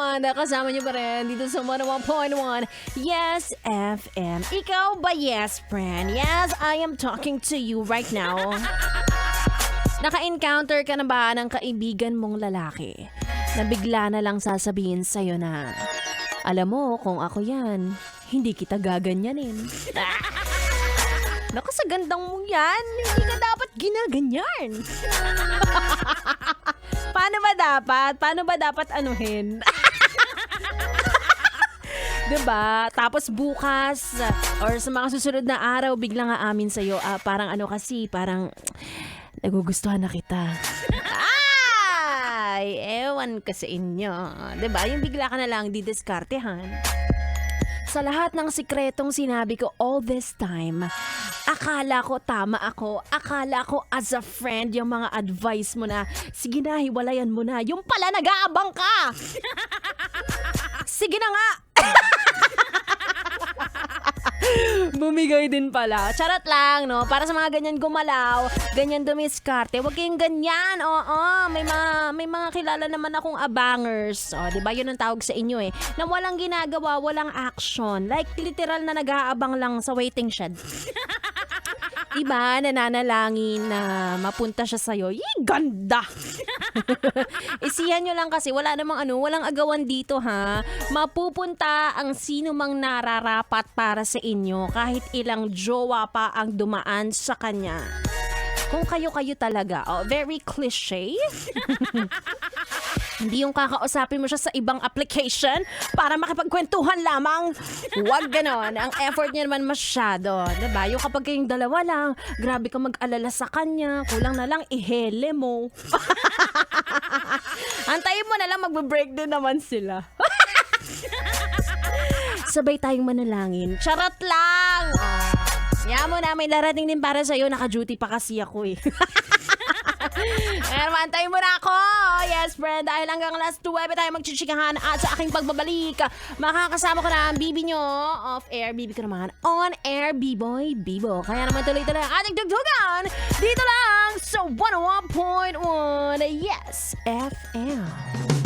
friend. Kasama niyo pa rin dito sa 101.1 Yes FM. Ikaw ba yes friend? Yes, I am talking to you right now. Naka-encounter ka na ba ng kaibigan mong lalaki na bigla na lang sasabihin sa'yo na, alam mo, kung ako yan, hindi kita gaganyanin. Naku, sa gandang mong yan, hindi ka dapat ginaganyan. Paano ba dapat anuhin? Diba? Tapos bukas or sa mga susunod na araw, biglang aamin sa'yo, parang parang nagugustuhan na kita. Ay, ewan ka sa inyo. Diba? Yung bigla ka na lang didiskartehan. Sa lahat ng sikretong sinabi ko all this time, akala ko tama ako. Akala ko as a friend, yung mga advice mo na, sige na, hiwalayan mo na. Yung pala, nag-aabang ka! Sige na nga! Bumigay din pala. Charot lang, no? Para sa mga ganyan gumalaw, ganyan dumiskarte, huwag kayong ganyan. Oo, may mga kilala naman akong abangers. O, diba? Yun ang tawag sa inyo eh. Na walang ginagawa, walang action. Like, literal na nag-aabang lang sa waiting shed. Iba, nananalangin na mapunta siya sa'yo. Ganda! Isihan nyo lang kasi wala namang walang agawan dito ha. Mapupunta ang sino mang nararapat para sa inyo kahit ilang jowa pa ang dumaan sa kanya. Kung kayo-kayo talaga, very cliche. Hindi yung kakausapin mo siya sa ibang application para makipagkwentuhan lamang. Huwag ganon. Ang effort niya naman masyado. Diba? Yung kapag kayong dalawa lang, grabe ka mag-alala sa kanya. Kulang na lang, ihele mo. Antayin mo na lang, magbe-break din naman sila. Sabay tayong manalangin. Charot lang! Kaya mo na, may larating din para sa'yo. Naka-duty pa kasi ako eh. Pero antayin mo na ako. Yes, friend. Dahil hanggang last 12 tayo magchichikahan at sa aking pagbabalik, makakasama ko na ang bibi nyo off-air. Bibi ko naman on-air, B-boy, Bibo. Kaya naman tuloy-tuloy ang ating tugtugan dito lang sa 101.1 Yes FM.